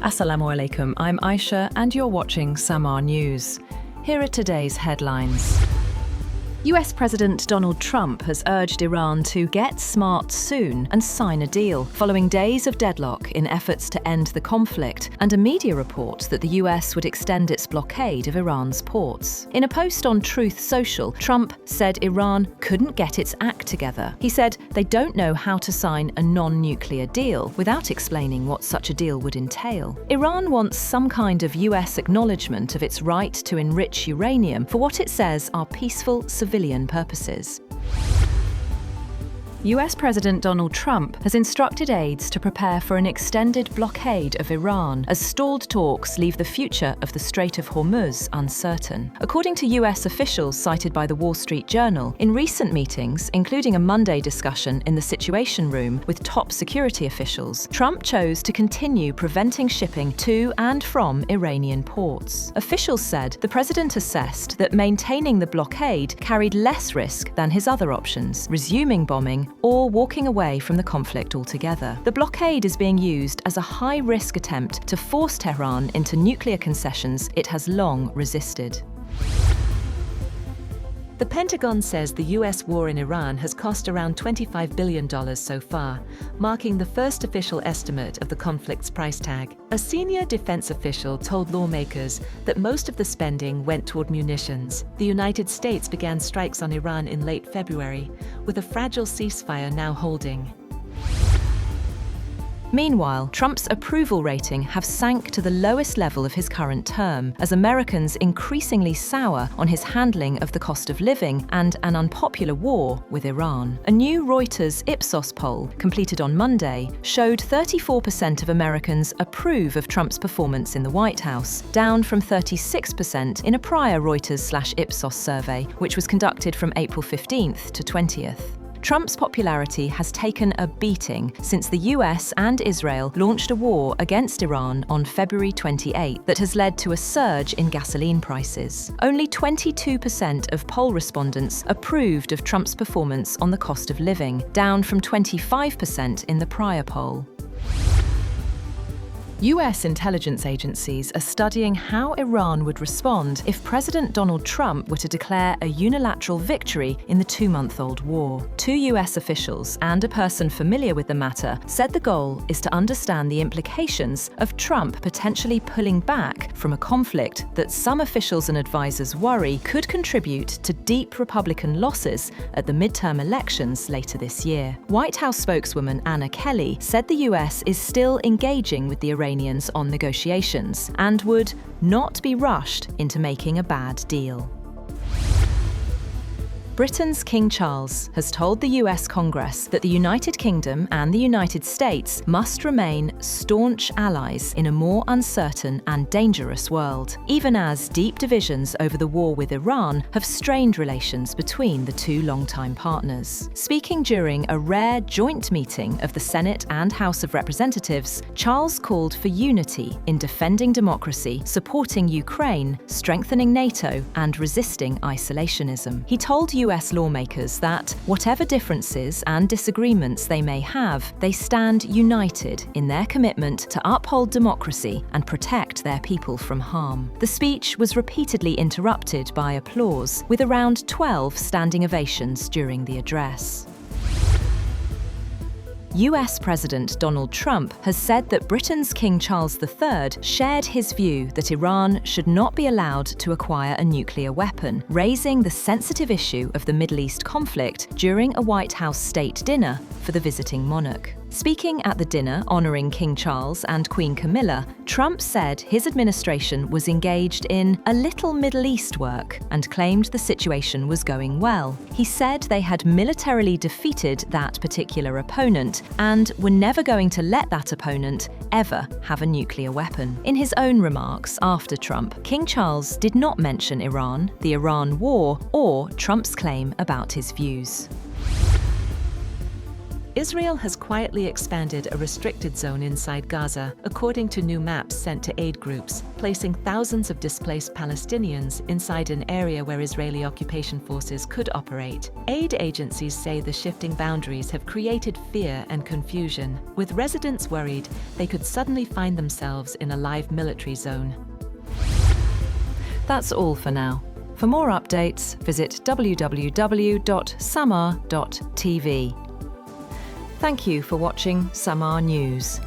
Assalamu alaikum, I'm Aisha and you're watching Samaa News. Here are today's headlines. US President Donald Trump has urged Iran to get smart soon and sign a deal, following days of deadlock in efforts to end the conflict and a media report that the US would extend its blockade of Iran's ports. In a post on Truth Social, Trump said Iran couldn't get its act together. He said they don't know how to sign a non-nuclear deal without explaining what such a deal would entail. Iran wants some kind of US acknowledgement of its right to enrich uranium for what it says are peaceful civilian purposes. US President Donald Trump has instructed aides to prepare for an extended blockade of Iran as stalled talks leave the future of the Strait of Hormuz uncertain. According to US officials cited by the Wall Street Journal, in recent meetings, including a Monday discussion in the Situation Room with top security officials, Trump chose to continue preventing shipping to and from Iranian ports. Officials said the president assessed that maintaining the blockade carried less risk than his other options, resuming bombing or walking away from the conflict altogether. The blockade is being used as a high-risk attempt to force Tehran into nuclear concessions it has long resisted. The Pentagon says the US war in Iran has cost around $25 billion so far, marking the first official estimate of the conflict's price tag. A senior defense official told lawmakers that most of the spending went toward munitions. The United States began strikes on Iran in late February, with a fragile ceasefire now holding. Meanwhile, Trump's approval rating have sank to the lowest level of his current term, as Americans increasingly sour on his handling of the cost of living and an unpopular war with Iran. A new Reuters Ipsos poll, completed on Monday, showed 34% of Americans approve of Trump's performance in the White House, down from 36% in a prior Reuters/Ipsos survey, which was conducted from April 15th to 20th. Trump's popularity has taken a beating since the US and Israel launched a war against Iran on February 28 that has led to a surge in gasoline prices. Only 22% of poll respondents approved of Trump's performance on the cost of living, down from 25% in the prior poll. US intelligence agencies are studying how Iran would respond if President Donald Trump were to declare a unilateral victory in the two-month-old war. Two US officials and a person familiar with the matter said the goal is to understand the implications of Trump potentially pulling back from a conflict that some officials and advisors worry could contribute to deep Republican losses at the midterm elections later this year. White House spokeswoman Anna Kelly said the US is still engaging with the Iranians on negotiations and would not be rushed into making a bad deal. Britain's King Charles has told the US Congress that the United Kingdom and the United States must remain staunch allies in a more uncertain and dangerous world, even as deep divisions over the war with Iran have strained relations between the two longtime partners. Speaking during a rare joint meeting of the Senate and House of Representatives, Charles called for unity in defending democracy, supporting Ukraine, strengthening NATO, and resisting isolationism. He told US lawmakers that, whatever differences and disagreements they may have, they stand united in their commitment to uphold democracy and protect their people from harm. The speech was repeatedly interrupted by applause, with around 12 standing ovations during the address. US President Donald Trump has said that Britain's King Charles III shared his view that Iran should not be allowed to acquire a nuclear weapon, raising the sensitive issue of the Middle East conflict during a White House state dinner for the visiting monarch. Speaking at the dinner honouring King Charles and Queen Camilla, Trump said his administration was engaged in a little Middle East work and claimed the situation was going well. He said they had militarily defeated that particular opponent and were never going to let that opponent ever have a nuclear weapon. In his own remarks after Trump, King Charles did not mention Iran, the Iran war, or Trump's claim about his views. Israel has quietly expanded a restricted zone inside Gaza, according to new maps sent to aid groups, placing thousands of displaced Palestinians inside an area where Israeli occupation forces could operate. Aid agencies say the shifting boundaries have created fear and confusion, with residents worried they could suddenly find themselves in a live military zone. That's all for now. For more updates, visit www.samaa.tv. Thank you for watching Samaa News.